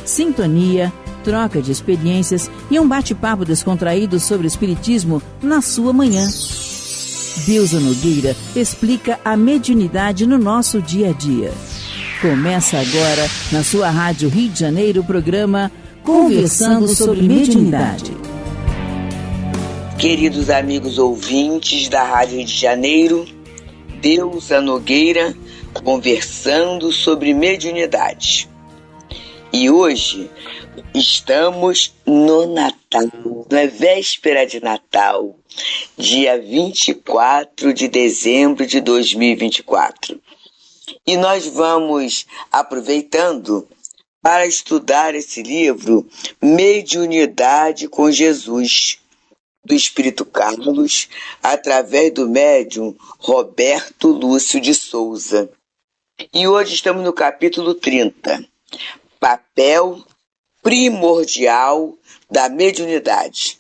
sintonia, troca de experiências e um bate-papo descontraído sobre o espiritismo na sua manhã. Deusa Nogueira explica a mediunidade no nosso dia a dia. Começa agora, na sua Rádio Rio de Janeiro, o programa Conversando sobre Mediunidade. Queridos amigos ouvintes da Rádio Rio de Janeiro, Deusa Nogueira conversando sobre mediunidade. E hoje estamos no Natal, na véspera de Natal, dia 24 de dezembro de 2024. E nós vamos aproveitando para estudar esse livro, Mediunidade com Jesus, do Espírito Carlos, através do médium Roberto Lúcio de Souza. E hoje estamos no capítulo 30, papel primordial da mediunidade.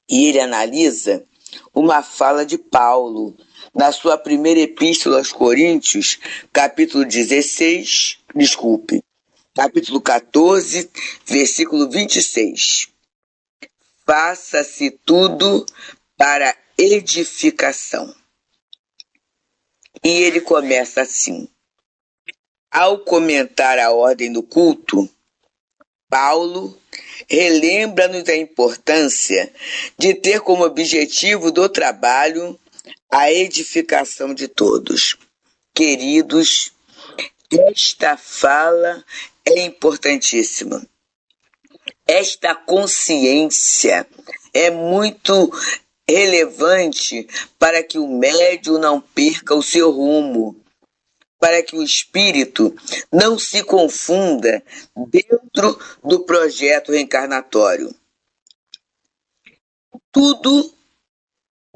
E ele analisa uma fala de Paulo, na sua primeira epístola aos Coríntios, capítulo 14, versículo 26. Faça-se tudo para edificação. E ele começa assim. Ao comentar a ordem do culto, Paulo relembra-nos a importância de ter como objetivo do trabalho a edificação de todos. Queridos, esta fala é importantíssima. Esta consciência é muito relevante para que o médium não perca o seu rumo, para que o espírito não se confunda dentro do projeto reencarnatório. Tudo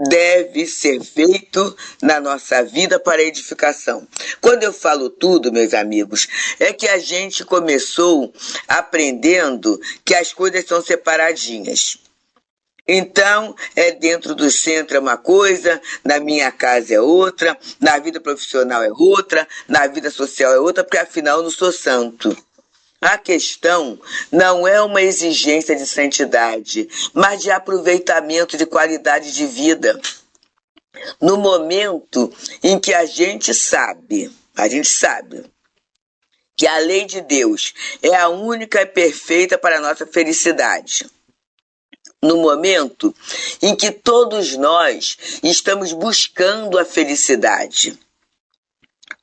deve ser feito na nossa vida para edificação. Quando eu falo tudo, meus amigos, é que a gente começou aprendendo que as coisas são separadinhas. Então, dentro do centro é uma coisa, na minha casa é outra, na vida profissional é outra, na vida social é outra, porque afinal eu não sou santo. A questão não é uma exigência de santidade, mas de aproveitamento de qualidade de vida. No momento em que a gente sabe que a lei de Deus é a única e perfeita para a nossa felicidade. No momento em que todos nós estamos buscando a felicidade.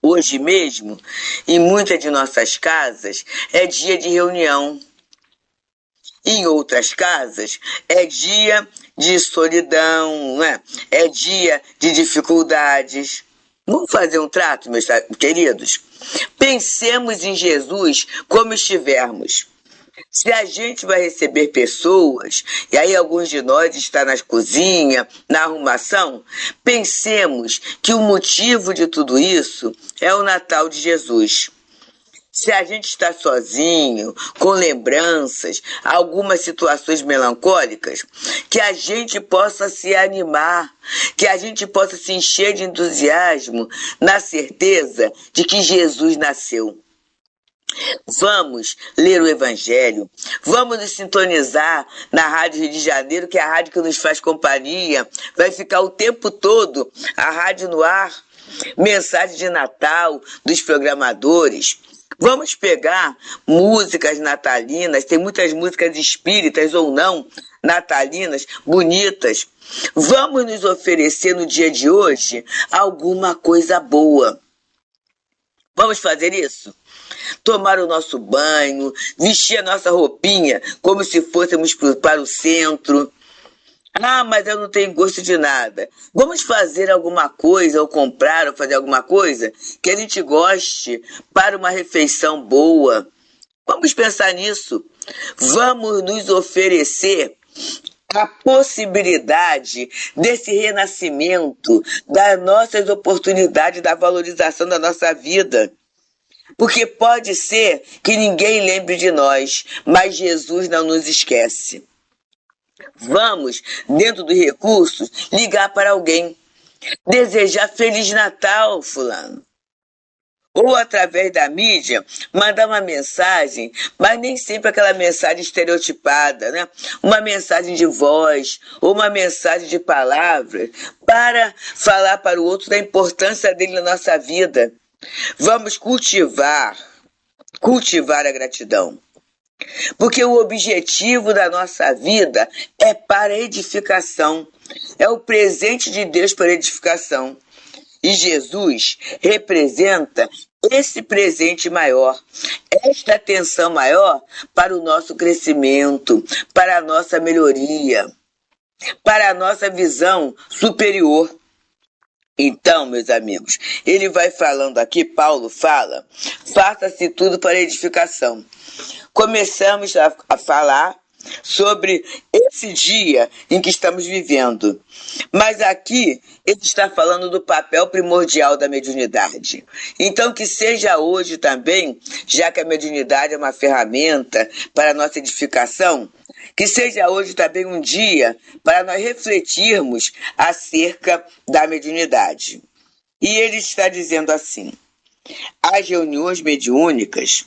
Hoje mesmo, em muitas de nossas casas, é dia de reunião. Em outras casas, é dia de solidão, né? É dia de dificuldades. Vamos fazer um trato, meus queridos? Pensemos em Jesus como estivermos. Se a gente vai receber pessoas, e aí alguns de nós estão na cozinha, na arrumação, pensemos que o motivo de tudo isso é o Natal de Jesus. Se a gente está sozinho, com lembranças, algumas situações melancólicas, que a gente possa se animar, que a gente possa se encher de entusiasmo, na certeza de que Jesus nasceu. Vamos ler o Evangelho, vamos nos sintonizar na Rádio Rio de Janeiro, que é a rádio que nos faz companhia, vai ficar o tempo todo a rádio no ar, mensagem de Natal dos programadores. Vamos pegar músicas natalinas, tem muitas músicas espíritas ou não, natalinas, bonitas. Vamos nos oferecer no dia de hoje alguma coisa boa. Vamos fazer isso? Tomar o nosso banho, vestir a nossa roupinha como se fôssemos para o centro. Ah, mas eu não tenho gosto de nada. Vamos fazer alguma coisa, ou comprar, ou fazer alguma coisa que a gente goste para uma refeição boa. Vamos pensar nisso. Vamos nos oferecer a possibilidade desse renascimento, das nossas oportunidades, da valorização da nossa vida. Porque pode ser que ninguém lembre de nós, mas Jesus não nos esquece. Vamos, dentro dos recursos, ligar para alguém. Desejar Feliz Natal, fulano. ou através da mídia, mandar uma mensagem, mas nem sempre aquela mensagem estereotipada, né? Uma mensagem de voz ou uma mensagem de palavras para falar para o outro da importância dele na nossa vida. Vamos cultivar a gratidão. Porque o objetivo da nossa vida é para edificação. É o presente de Deus para edificação. E Jesus representa esse presente maior, esta atenção maior para o nosso crescimento, para a nossa melhoria, para a nossa visão superior. Então, meus amigos, ele vai falando aqui, Paulo fala, faça-se tudo para edificação. Começamos a falar sobre esse dia em que estamos vivendo. Mas aqui ele está falando do papel primordial da mediunidade. Então que seja hoje também, já que a mediunidade é uma ferramenta para a nossa edificação, que seja hoje também um dia para nós refletirmos acerca da mediunidade. E ele está dizendo assim: as reuniões mediúnicas,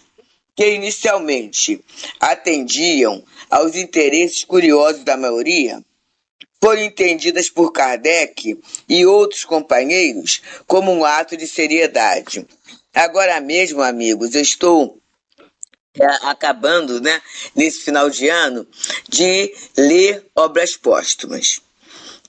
que inicialmente atendiam aos interesses curiosos da maioria, foram entendidas por Kardec e outros companheiros como um ato de seriedade. Agora mesmo, amigos, eu estou acabando, nesse final de ano, de ler obras póstumas.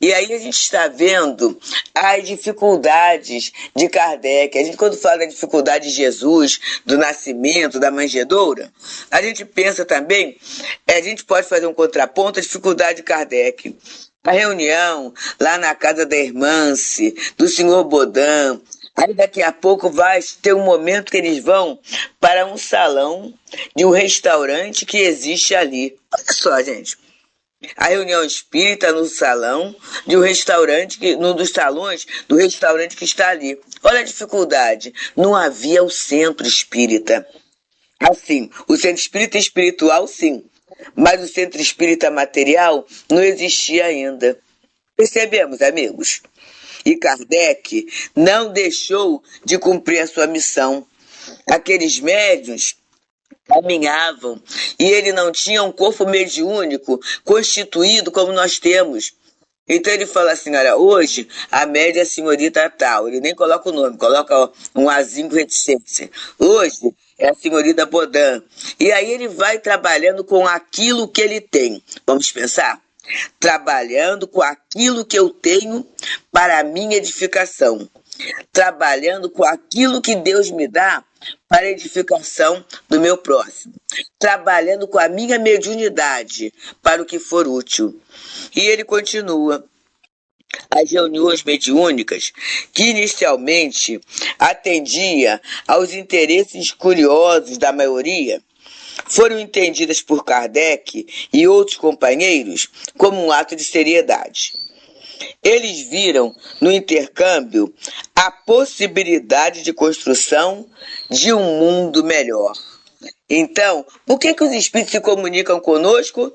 E aí a gente está vendo as dificuldades de Kardec. A gente, quando fala da dificuldade de Jesus, do nascimento, da manjedoura, a gente pensa também, a gente pode fazer um contraponto à dificuldade de Kardec. A reunião lá na casa da Hermance, do senhor Bodin. Aí daqui a pouco vai ter um momento que eles vão para um salão de um restaurante que existe ali. Olha só, gente. A reunião espírita no salão de um restaurante, num dos salões do restaurante que está ali. Olha a dificuldade. Não havia o centro espírita. Assim, o centro espírita espiritual, sim. Mas o centro espírita material não existia ainda. Percebemos, amigos? E Kardec não deixou de cumprir a sua missão. Aqueles médiuns caminhavam e ele não tinha um corpo mediúnico constituído como nós temos. Então ele fala assim: olha, hoje a média é a senhorita tal, ele nem coloca o nome, coloca um azinho com reticência. Hoje é a senhorita Bodin. E aí ele vai trabalhando com aquilo que ele tem. Vamos pensar? Trabalhando com aquilo que eu tenho para a minha edificação. Trabalhando com aquilo que Deus me dá para a edificação do meu próximo. Trabalhando com a minha mediunidade para o que for útil. E ele continua. As reuniões mediúnicas, que inicialmente atendia aos interesses curiosos da maioria, foram entendidas por Kardec e outros companheiros como um ato de seriedade. Eles viram no intercâmbio a possibilidade de construção de um mundo melhor. Então, por que os espíritos se comunicam conosco?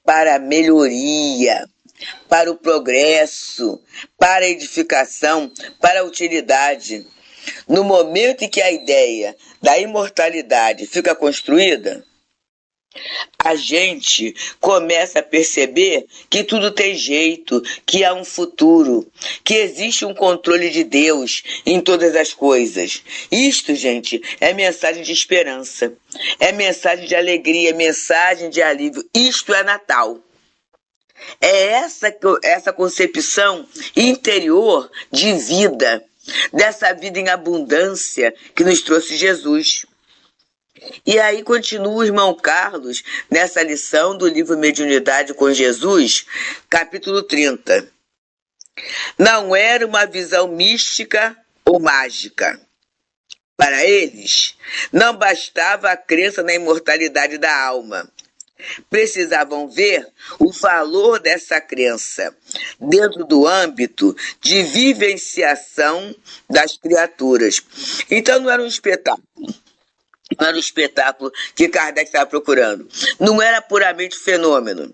Para a melhoria, para o progresso, para a edificação, para a utilidade. No momento em que a ideia da imortalidade fica construída, a gente começa a perceber que tudo tem jeito, que há um futuro, que existe um controle de Deus em todas as coisas. Isto, gente, é mensagem de esperança, é mensagem de alegria, é mensagem de alívio. Isto é Natal. É essa concepção interior de vida, dessa vida em abundância que nos trouxe Jesus. E aí continua o irmão Carlos nessa lição do livro Mediunidade com Jesus, capítulo 30. Não era uma visão mística ou mágica. Para eles, não bastava a crença na imortalidade da alma. Precisavam ver o valor dessa crença dentro do âmbito de vivenciação das criaturas. Então não era um espetáculo. Não era o espetáculo que Kardec estava procurando. Não era puramente fenômeno.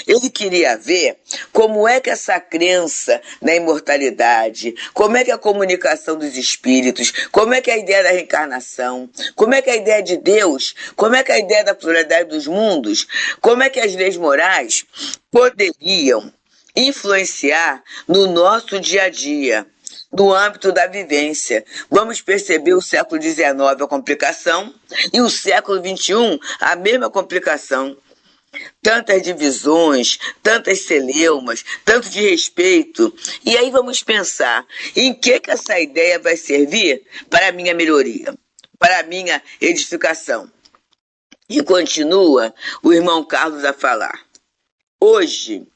Ele queria ver como é que essa crença na imortalidade, como é que a comunicação dos espíritos, como é que a ideia da reencarnação, como é que a ideia de Deus, como é que a ideia da pluralidade dos mundos, como é que as leis morais poderiam influenciar no nosso dia a dia, no âmbito da vivência. Vamos perceber o século XIX a complicação e o século XXI a mesma complicação. Tantas divisões, tantas celeumas, tanto de respeito. E aí vamos pensar em que essa ideia vai servir para a minha melhoria, para a minha edificação. E continua o irmão Carlos a falar. Hoje,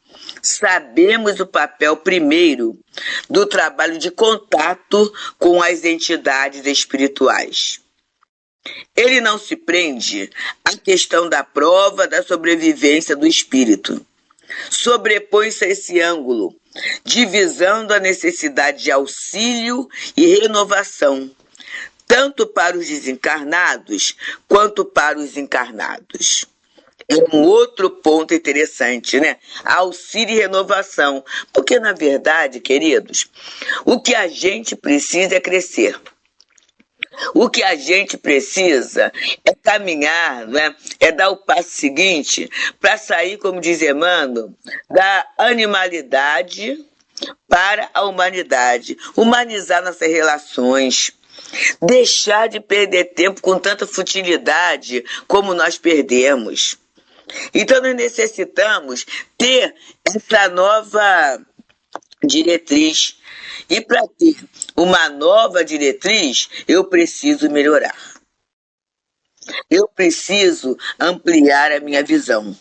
sabemos o papel primeiro do trabalho de contato com as entidades espirituais. Ele não se prende à questão da prova da sobrevivência do espírito. Sobrepõe-se a esse ângulo, divisando a necessidade de auxílio e renovação, tanto para os desencarnados quanto para os encarnados. É um outro ponto interessante, né? Auxílio e renovação. Porque, na verdade, queridos, o que a gente precisa é crescer. O que a gente precisa é caminhar, né? É dar o passo seguinte para sair, como diz Emmanuel, da animalidade para a humanidade. Humanizar nossas relações. Deixar de perder tempo com tanta futilidade como nós perdemos. Então, nós necessitamos ter essa nova diretriz. E para ter uma nova diretriz, eu preciso melhorar. Eu preciso ampliar a minha visão.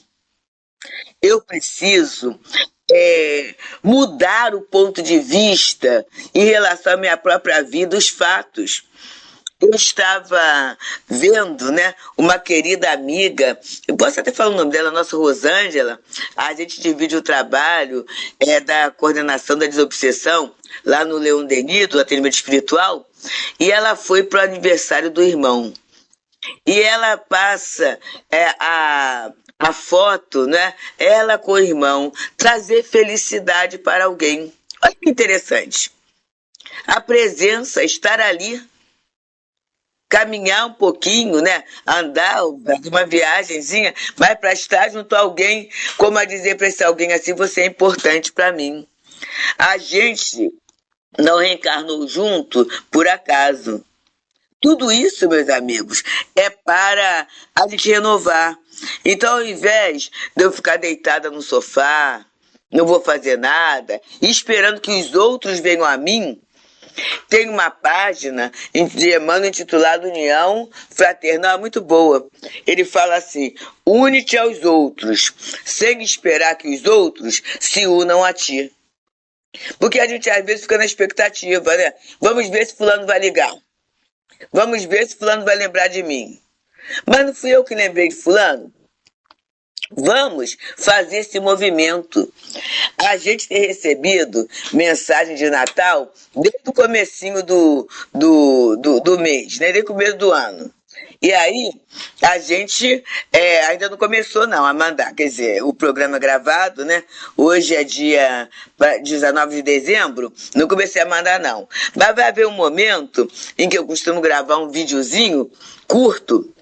Eu preciso mudar o ponto de vista em relação à minha própria vida, os fatos. Eu estava vendo, né, uma querida amiga, eu posso até falar o nome dela, nossa Rosângela, a gente divide o trabalho da coordenação da desobsessão, lá no Leon Denis, do atendimento espiritual, e ela foi para o aniversário do irmão. E ela passa a foto, né, ela com o irmão, trazer felicidade para alguém. Olha que interessante. A presença, estar ali, caminhar um pouquinho, né? Andar, uma viagenzinha, mas para estar junto a alguém, como a dizer para esse alguém assim, você é importante para mim. A gente não reencarnou junto por acaso. Tudo isso, meus amigos, é para a gente renovar. Então, ao invés de eu ficar deitada no sofá, não vou fazer nada, esperando que os outros venham a mim, tem uma página de Emmanuel intitulada União Fraternal, muito boa. Ele fala assim: une-te aos outros, sem esperar que os outros se unam a ti. Porque a gente às vezes fica na expectativa, né? Vamos ver se fulano vai ligar. Vamos ver se fulano vai lembrar de mim. Mas não fui eu que lembrei de fulano? Vamos fazer esse movimento. A gente tem recebido mensagem de Natal desde o comecinho do mês, né? Desde o começo do ano. E aí, a gente ainda não começou não a mandar, quer dizer, o programa gravado, né? Hoje é dia 19 de dezembro, não comecei a mandar não. Mas vai haver um momento em que eu costumo gravar um videozinho curto,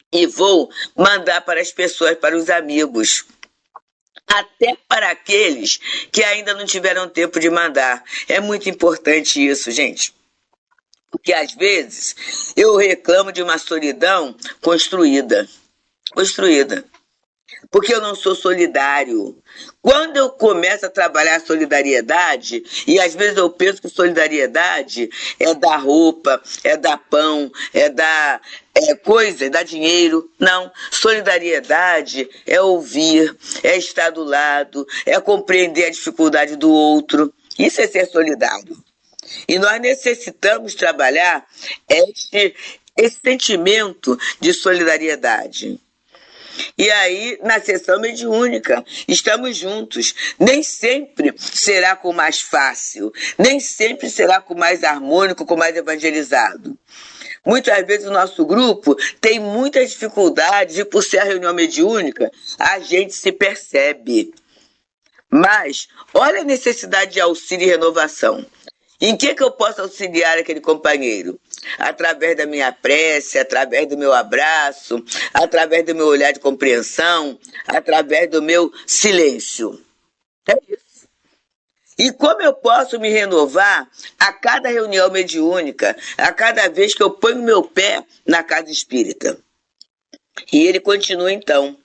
e vou mandar para as pessoas, para os amigos, até para aqueles que ainda não tiveram tempo de mandar. É muito importante isso, gente. Porque às vezes eu reclamo de uma solidão construída. Porque eu não sou solidário. Quando eu começo a trabalhar a solidariedade, e às vezes eu penso que solidariedade é dar roupa, é dar pão, é dar coisa, é dar dinheiro. Não, solidariedade é ouvir, é estar do lado, é compreender a dificuldade do outro. Isso é ser solidário. E nós necessitamos trabalhar esse sentimento de solidariedade. E aí, na sessão mediúnica, estamos juntos. Nem sempre será com mais fácil, nem sempre será com mais harmônico, com mais evangelizado. Muitas vezes o nosso grupo tem muitas dificuldades e por ser a reunião mediúnica, a gente se percebe. Mas olha a necessidade de auxílio e renovação. Em que eu posso auxiliar aquele companheiro? Através da minha prece, através do meu abraço, através do meu olhar de compreensão, através do meu silêncio. É isso. E como eu posso me renovar a cada reunião mediúnica, a cada vez que eu ponho meu pé na casa espírita? E ele continua então.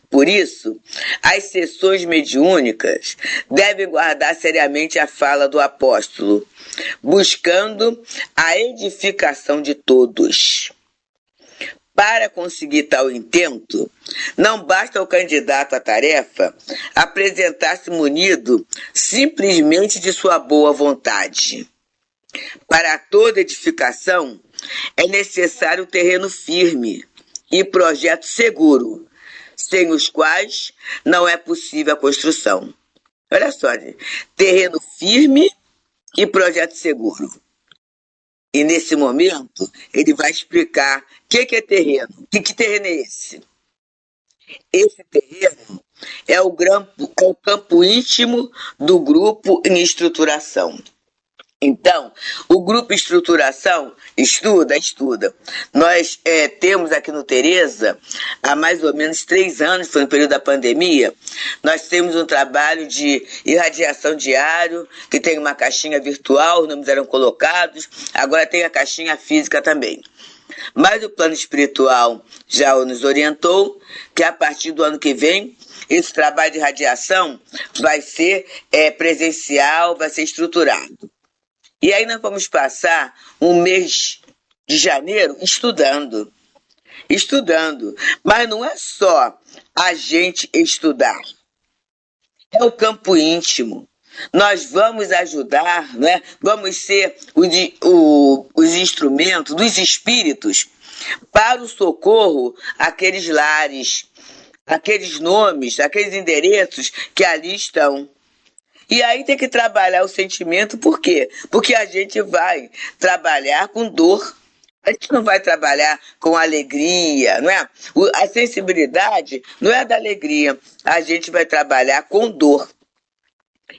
Por isso, as sessões mediúnicas devem guardar seriamente a fala do apóstolo, buscando a edificação de todos. Para conseguir tal intento, não basta o candidato à tarefa apresentar-se munido simplesmente de sua boa vontade. Para toda edificação, é necessário terreno firme e projeto seguro, sem os quais não é possível a construção. Olha só, gente. Terreno firme e projeto seguro. E nesse momento, ele vai explicar o que é terreno. Que terreno é esse? Esse terreno é o campo íntimo do grupo em estruturação. Então, o grupo estruturação estuda. Nós temos aqui no Tereza, há mais ou menos 3 anos, foi no período da pandemia, nós temos um trabalho de irradiação diário, que tem uma caixinha virtual, os nomes eram colocados, agora tem a caixinha física também. Mas o plano espiritual já nos orientou que a partir do ano que vem, esse trabalho de irradiação vai ser presencial, vai ser estruturado. E aí nós vamos passar um mês de janeiro estudando. Mas não é só a gente estudar. É o campo íntimo. Nós vamos ajudar, né? Vamos ser os instrumentos dos espíritos para o socorro àqueles lares, aqueles nomes, aqueles endereços que ali estão. E aí tem que trabalhar o sentimento, por quê? Porque a gente vai trabalhar com dor. A gente não vai trabalhar com alegria, não é? A sensibilidade não é da alegria. A gente vai trabalhar com dor.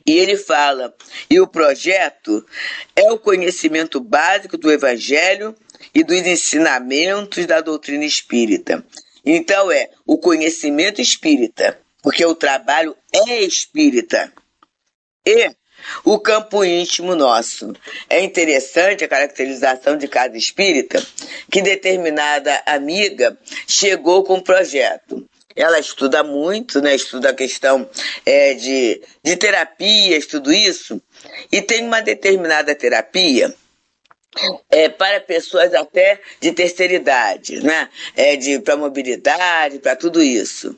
E ele fala, e o projeto é o conhecimento básico do Evangelho e dos ensinamentos da doutrina espírita. Então é o conhecimento espírita, porque o trabalho é espírita. E o campo íntimo nosso. É interessante a caracterização de cada espírita, que determinada amiga chegou com um projeto. Ela estuda muito, né? Estuda a questão de terapias, tudo isso, e tem uma determinada terapia para pessoas até de terceira idade, né? Para mobilidade, para tudo isso.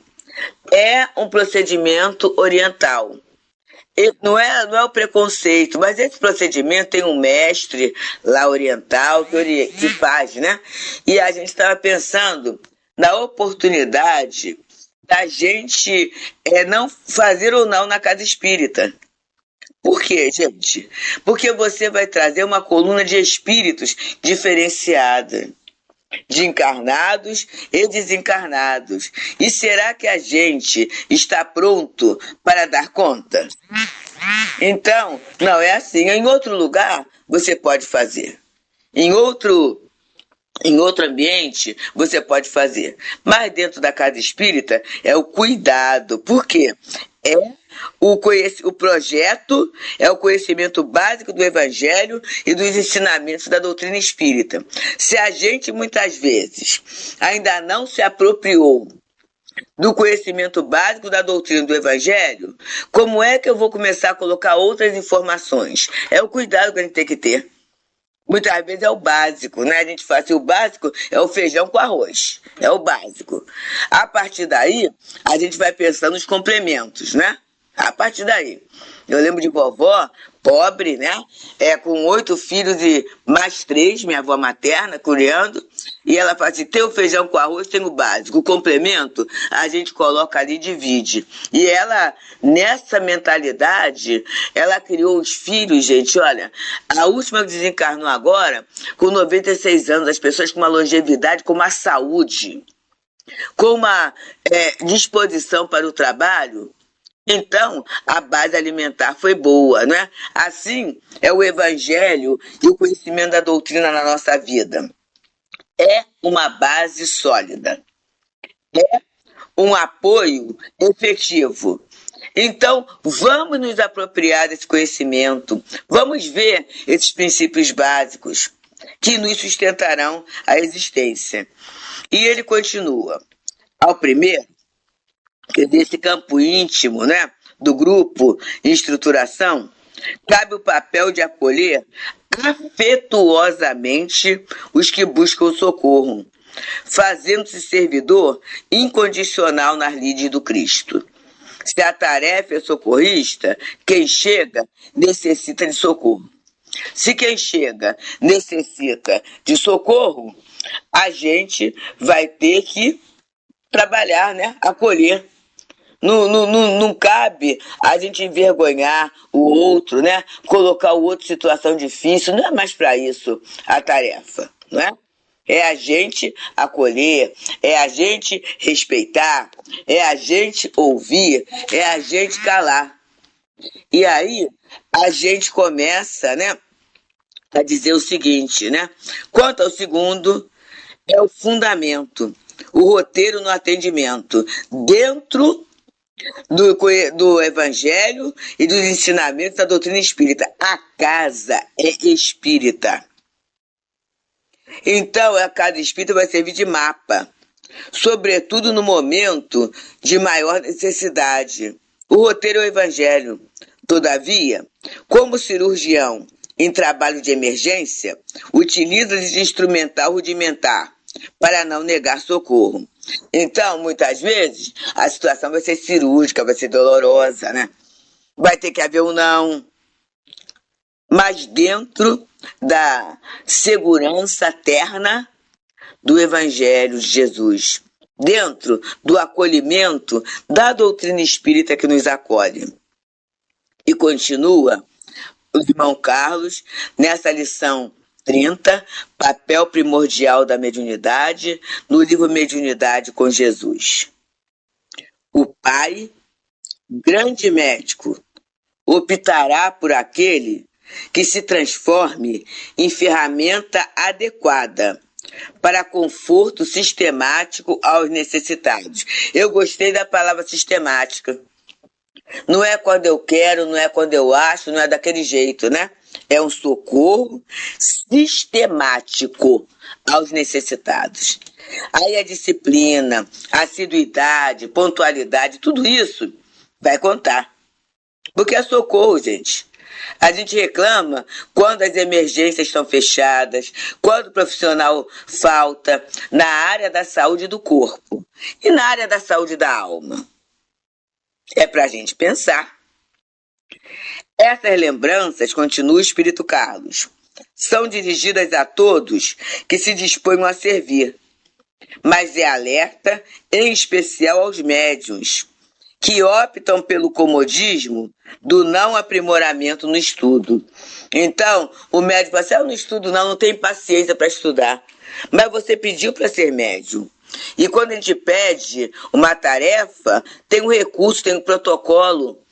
É um procedimento oriental. Não é o preconceito, mas esse procedimento tem um mestre lá oriental que faz, né? E a gente estava pensando na oportunidade da gente não fazer ou não na casa espírita. Por quê, gente? Porque você vai trazer uma coluna de espíritos diferenciada, de encarnados e desencarnados. E será que a gente está pronto para dar conta? Então, não é assim. Em outro lugar, você pode fazer. Em outro ambiente, você pode fazer. Mas dentro da casa espírita, é o cuidado. Por quê? O projeto é o conhecimento básico do Evangelho e dos ensinamentos da doutrina espírita. Se a gente, muitas vezes, ainda não se apropriou do conhecimento básico da doutrina do Evangelho, como é que eu vou começar a colocar outras informações? É o cuidado que a gente tem que ter. Muitas vezes é o básico, né? A gente fala assim, o básico é o feijão com arroz. É o básico. A partir daí, a gente vai pensando nos complementos, né? A partir daí, eu lembro de vovó, pobre, né? Com 8 filhos e mais 3, minha avó materna, criando. E ela fala assim, tem o feijão com arroz, tem o básico. O complemento, a gente coloca ali e divide. E ela, nessa mentalidade, ela criou os filhos, gente. Olha, a última que desencarnou agora, com 96 anos, as pessoas com uma longevidade, com uma saúde, com uma disposição para o trabalho. Então, a base alimentar foi boa, não é? Assim é o evangelho e o conhecimento da doutrina na nossa vida. É uma base sólida. É um apoio efetivo. Então, vamos nos apropriar desse conhecimento. Vamos ver esses princípios básicos que nos sustentarão a existência. E ele continua. Ao primeiro, que desse campo íntimo, né, do grupo em estruturação, cabe o papel de acolher afetuosamente os que buscam socorro, fazendo-se servidor incondicional nas lides do Cristo. Se a tarefa é socorrista, quem chega necessita de socorro. Se quem chega necessita de socorro, a gente vai ter que trabalhar, né, acolher. Não cabe a gente envergonhar o outro, né? Colocar o outro em situação difícil. Não é mais para isso a tarefa, não é? É a gente acolher, é a gente respeitar, é a gente ouvir, é a gente calar. E aí a gente começa, né, a dizer o seguinte, né? Quanto ao segundo, é o fundamento, o roteiro no atendimento, dentro do Evangelho e dos ensinamentos da doutrina espírita. A casa é espírita. Então, a casa espírita vai servir de mapa, sobretudo no momento de maior necessidade. O roteiro é o Evangelho. Todavia, como cirurgião em trabalho de emergência, utiliza-se de instrumental rudimentar para não negar socorro. Então, muitas vezes, a situação vai ser cirúrgica, vai ser dolorosa, né? Vai ter que haver um não. Mas dentro da segurança terna do Evangelho de Jesus. Dentro do acolhimento da doutrina espírita que nos acolhe. E continua o irmão Carlos nessa lição 30, papel primordial da mediunidade, no livro Mediunidade com Jesus. O Pai, grande médico, optará por aquele que se transforme em ferramenta adequada para conforto sistemático aos necessitados. Eu gostei da palavra sistemática. Não é quando eu quero, não é quando eu acho, não é daquele jeito, né? É um socorro sistemático aos necessitados. Aí a disciplina, a assiduidade, pontualidade, tudo isso vai contar. Porque é socorro, gente. A gente reclama quando as emergências estão fechadas, quando o profissional falta na área da saúde do corpo e na área da saúde da alma. É para a gente pensar. Essas lembranças, continua o Espírito Carlos, são dirigidas a todos que se disponham a servir, mas é alerta em especial aos médiuns, que optam pelo comodismo do não aprimoramento no estudo. Então, o médico fala assim, eu não estudo não tem paciência para estudar, mas você pediu para ser médium. E quando a gente pede uma tarefa, tem um recurso, tem um protocolo.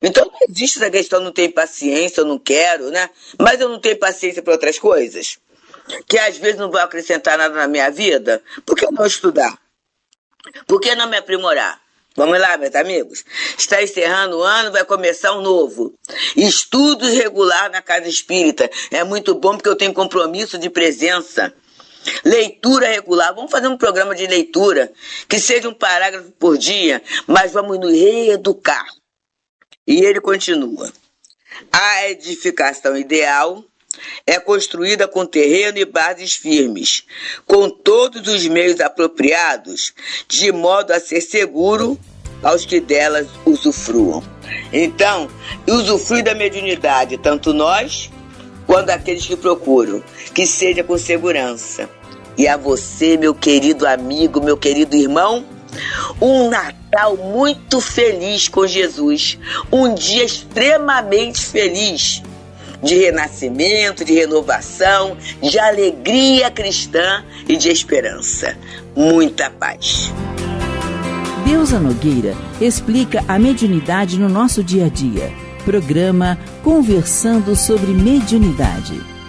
Então não existe essa questão, não tem paciência, eu não quero, né? Mas eu não tenho paciência para outras coisas, que às vezes não vão acrescentar nada na minha vida. Por que não estudar? Por que não me aprimorar? Vamos lá, meus amigos. Está encerrando o ano, vai começar um novo. Estudos regular na Casa Espírita. É muito bom porque eu tenho compromisso de presença. Leitura regular, vamos fazer um programa de leitura, que seja um parágrafo por dia, mas vamos nos reeducar. E ele continua. A edificação ideal é construída com terreno e bases firmes, com todos os meios apropriados, de modo a ser seguro aos que delas usufruam. Então, usufrui da mediunidade, tanto nós quanto aqueles que procuram, que seja com segurança. E a você, meu querido amigo, meu querido irmão, um Natal muito feliz com Jesus, um dia extremamente feliz, de renascimento, de renovação, de alegria cristã e de esperança. Muita paz. Deusa Nogueira explica a mediunidade no nosso dia a dia. Programa Conversando sobre Mediunidade.